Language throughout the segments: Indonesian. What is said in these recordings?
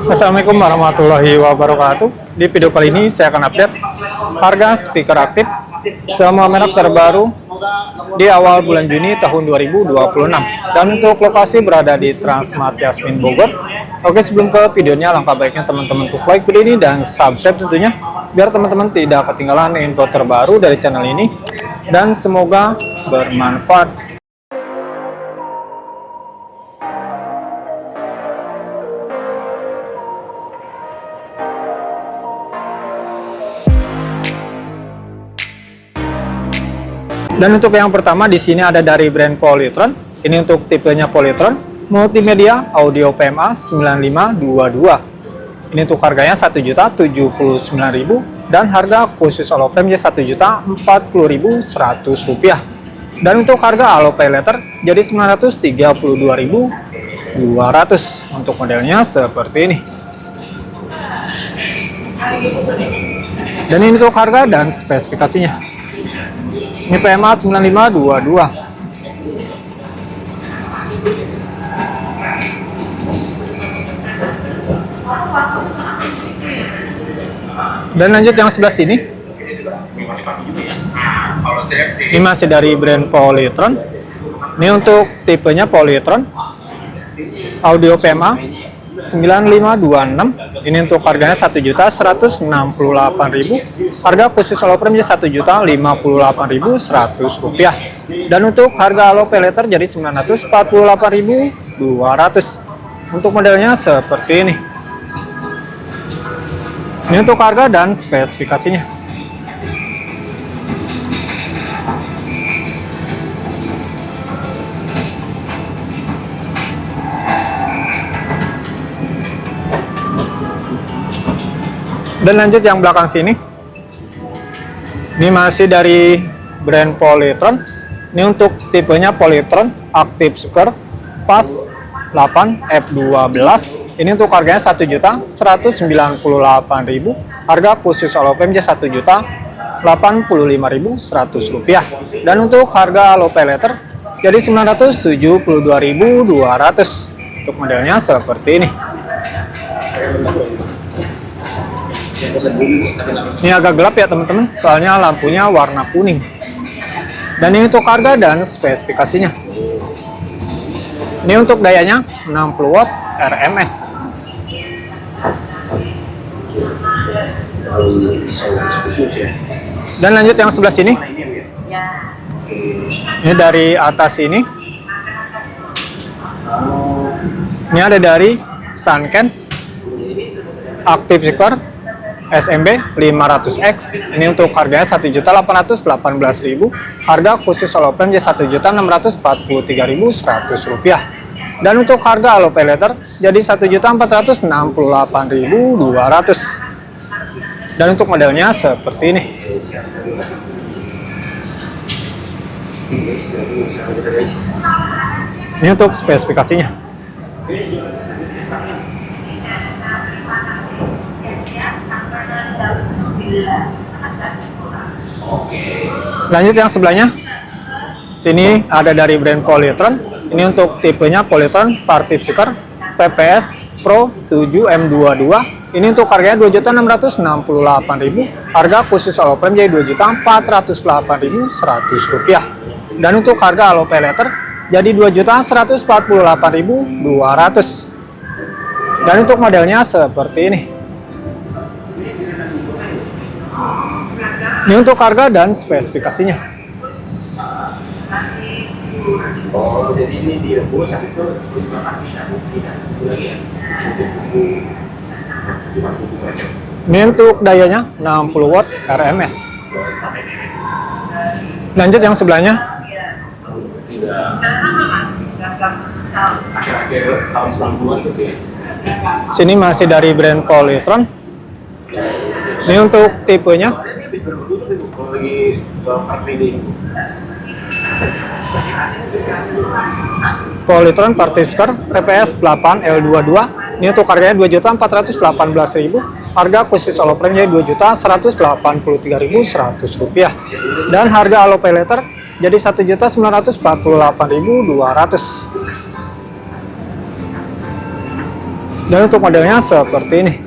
Assalamualaikum warahmatullahi wabarakatuh. Di video kali ini saya akan update harga speaker aktif semua merek terbaru di awal bulan Juni tahun 2026. Dan untuk lokasi berada di Transmart Yasmin Bogor. Oke, sebelum ke videonya, langkah baiknya teman-teman untuk like video ini dan subscribe tentunya, biar teman-teman tidak ketinggalan info terbaru dari channel ini. Dan semoga bermanfaat. Dan untuk yang pertama di sini ada dari brand Polytron. Ini untuk tipenya Polytron multimedia audio PMA 9522. Ini untuk harganya Rp1.079.000 dan harga khusus Aloframe Rp1.040.100. Dan untuk harga Alopay Letter jadi Rp932.200. Untuk modelnya seperti ini. Dan ini untuk harga dan spesifikasinya. Ini PMA 9522. Dan lanjut yang sebelah sini. Ini masih dari brand Polytron. Ini untuk tipenya Polytron audio PMA 9526. Ini untuk harganya Rp1.168.000. Harga khusus Aloframe Rp1.058.100. Dan untuk harga Alopay Letter jadi Rp948.200. Untuk modelnya seperti ini. Ini untuk harga dan spesifikasinya. Dan lanjut yang belakang sini. Ini masih dari brand Polytron. Ini untuk tipenya Polytron Active Speaker Pas 8 F12. Ini untuk harganya Rp1.198.000. Harga khusus Aloframe Rp1.085.100. Dan untuk harga Alopay Letter jadi Rp972.200. Untuk modelnya seperti ini. Ini agak gelap ya teman-teman, soalnya lampunya warna kuning. Dan ini untuk harga dan spesifikasinya. Ini untuk dayanya 60 watt RMS. Dan lanjut yang sebelah sini. Ini dari atas ini. Ini ada dari Sanken Active Speaker SMB 500X. Ini untuk harganya Rp1.818.000. Harga khusus Aloframe Rp1.643.100. Dan untuk harga Alopay Letter jadi Rp1.468.200. Dan untuk modelnya seperti ini. Ini untuk spesifikasinya. Lanjut yang sebelahnya. Sini ada dari brand Polytron. Ini untuk tipenya Polytron Party Speaker PPS Pro 7M22. Ini untuk harganya Rp2.668.000. Harga khusus Aloframe jadi Rp2.408.100. Dan untuk harga Alopay Letter jadi Rp2.148.200. Dan untuk modelnya seperti ini. Ini untuk harga dan spesifikasinya. Ini untuk dayanya 60 watt RMS. Lanjut yang sebelahnya. Sini masih dari brand Polytron. Ini untuk tipenya Polytron Party Speaker PPS 8 L22. Ini untuk harganya Rp2.418.000. Harga khusus Aloframe Rp2.643.100. Dan harga Alopay Letter jadi Rp1.948.200. Dan untuk modelnya seperti ini.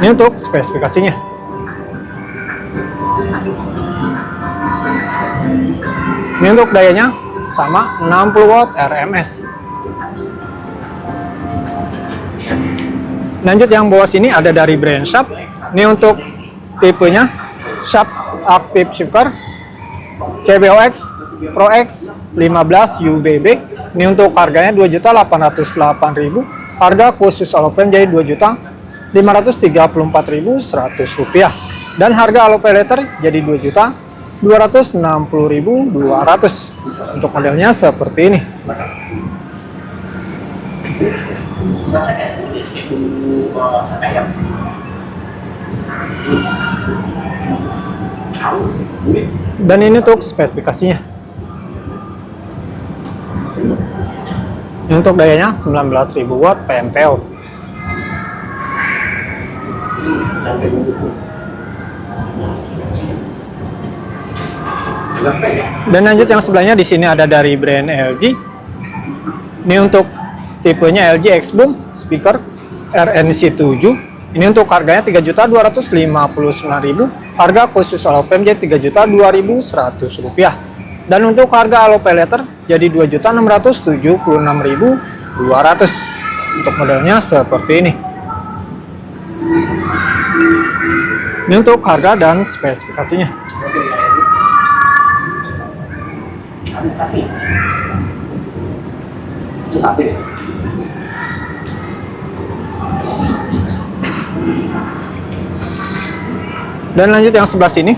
Ini untuk spesifikasinya. Ini untuk dayanya sama 60 watt RMS. Lanjut yang bawah sini ada dari brand Sharp. Ini untuk tipenya Sharp Active Speaker CBOX Pro X 15 UBB. Ini untuk harganya 2.808.000. Harga khusus Alloplane jadi 2.534.100 rupiah. Dan harga Allo Pay Later jadi 2.260.200. Untuk modelnya seperti ini. Dan ini untuk spesifikasinya. Ini untuk dayanya 19.000 watt PMPO. Dan lanjut yang sebelahnya, di sini ada dari brand LG. Ini untuk tipenya LG X-Boom speaker RNC7. Ini untuk harganya 3.259.000. Harga khusus Alloplane jadi 3.002.100 rupiah. Dan untuk harga Allo Pay Later jadi 2.676.200. Untuk modelnya seperti ini. Ini untuk harga dan spesifikasinya. Dan lanjut yang sebelah sini.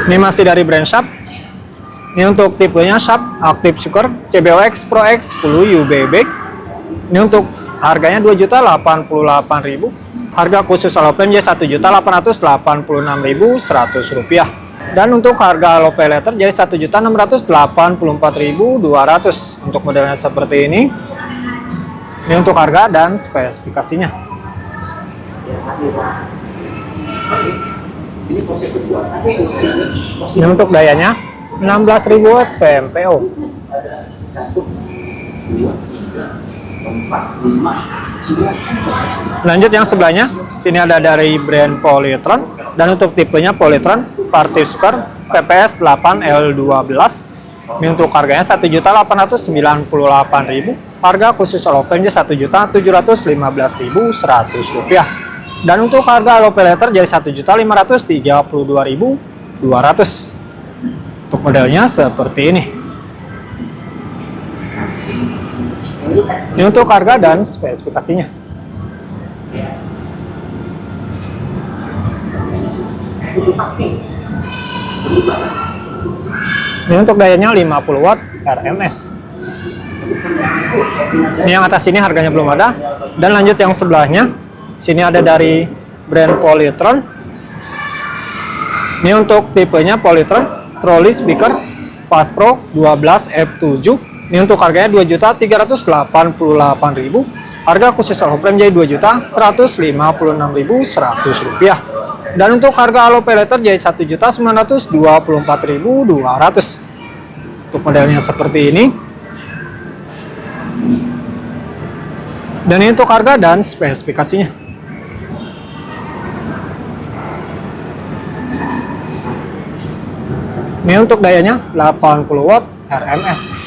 Ini masih dari brand Sharp. Ini untuk tipenya Sharp Active Speaker CBOX Pro X 10 UBB. Ini untuk harganya 2.088.000. Harga khusus Alloplane jadi 1.886.100 rupiah. Dan untuk harga Allo Pay Later jadi 1.684.200. Untuk modelnya seperti ini. Ini untuk harga dan spesifikasinya. Ini untuk dayanya 16.000 watt PMPO. Lanjut yang sebelahnya, sini ada dari brand Polytron. Dan untuk tipenya Polytron Party Speaker PPS 8L12. Ini untuk harganya 1.898.000. Harga khusus Alloplane jadi 1.715.100 rupiah. Dan untuk harga Allo Pay Later jadi 1.532.200. Untuk modelnya seperti ini. Ini untuk harga dan spesifikasinya. Ini untuk dayanya 50 watt RMS. Ini yang atas ini harganya belum ada. Dan lanjut yang sebelahnya. Sini ada dari brand Polytron. Ini untuk tipenya Polytron Trolley Speaker Pass Pro 12 F7. Ini untuk harganya 2.388.000. Harga khusus Alloplane jadi 2.156.100 rupiah. Dan untuk harga Allo Pay Later jadi 1.924.200. Untuk modelnya seperti ini. Dan ini untuk harga dan spesifikasinya. Ini untuk dayanya 80 watt RMS.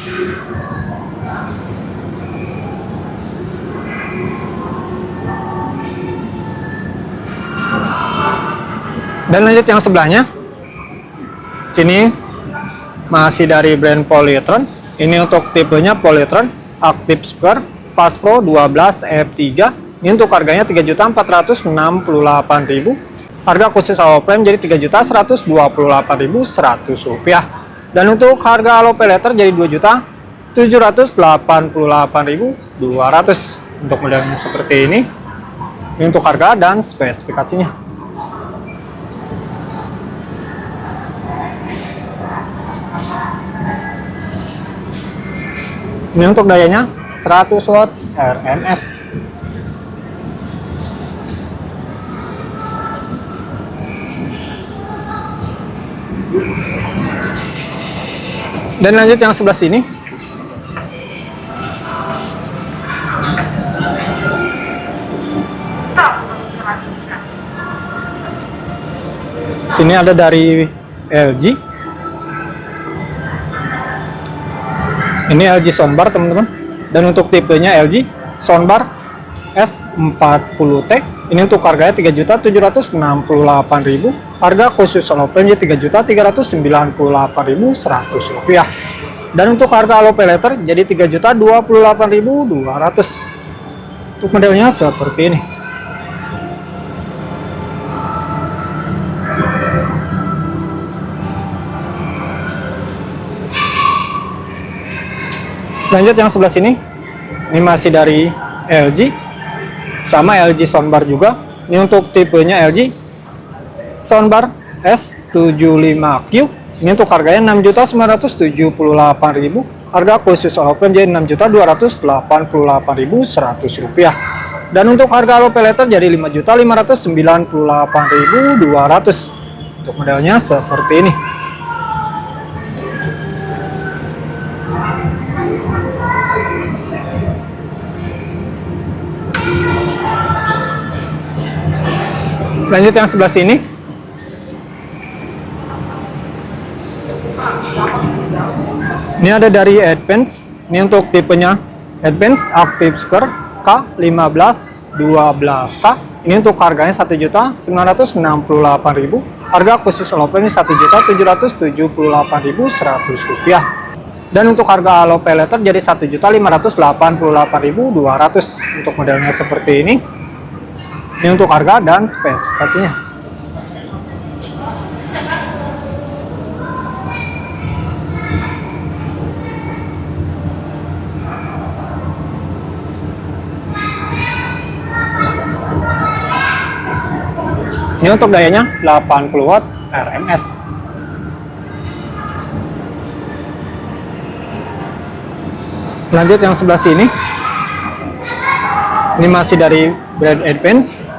Dan lanjut yang sebelahnya. Sini masih dari brand Polytron. Ini untuk tipenya Polytron Active Speaker Pass Pro 12 F3. Ini untuk harganya 3.468.000. Harga khusus Alloplane jadi 3.128.100 rupiah. Dan untuk harga Allo Pay Later jadi 2.788.200. Untuk modelnya seperti ini. Ini untuk harga dan spesifikasinya. Ini untuk dayanya 100 watt RMS. Dan lanjut yang sebelah sini. Sini ada dari LG. Ini LG soundbar teman-teman. Dan untuk tipenya LG soundbar S40T. Ini untuk harganya 3.768.000. Harga khusus Alopenj 3.398.100 rupiah. Dan untuk harga Alo Pay Later jadi 3.028.200. Untuk modelnya seperti ini. Lanjut yang sebelah sini. Ini masih dari LG. Sama LG soundbar juga. Ini untuk tipenya LG soundbar S75Q. Ini untuk harganya 6.978.000. Harga khusus Alopenj 6.288.100 rupiah. Dan untuk harga Alo Pay Later jadi 5.598.200. Untuk modelnya seperti ini. Lanjut yang sebelah sini. Ini ada dari Advance. Ini untuk tipenya Advance Active Speaker K1512K. Ini untuk harganya 1.968.000. Harga khusus Alopenj 1.778.100 rupiah. Dan untuk harga Alo Pay Later jadi 1.588.200. Untuk modelnya seperti ini. Ini untuk harga dan spesifikasinya. Ini untuk dayanya 80 watt RMS. Lanjut yang sebelah sini. Ini masih dari brand Advance.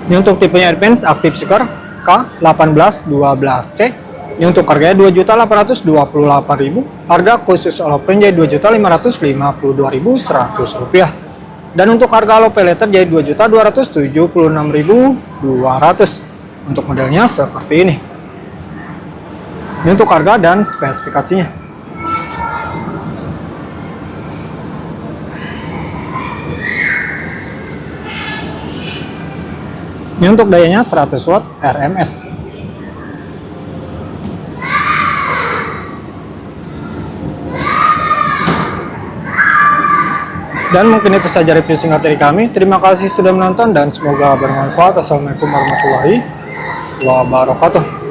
Ini untuk tipenya Advance Active Speaker K1812C. Ini untuk harganya 2.828.000. Harga khusus Alopenj 2.552.100 rupiah. Dan untuk harga Alo Pay Later jadi 2.276.200. Untuk modelnya seperti ini. Ini untuk harga dan spesifikasinya. Ini untuk dayanya 100 watt RMS. Dan mungkin itu saja review singkat dari kami. Terima kasih sudah menonton dan semoga bermanfaat. Assalamualaikum warahmatullahi wabarakatuh.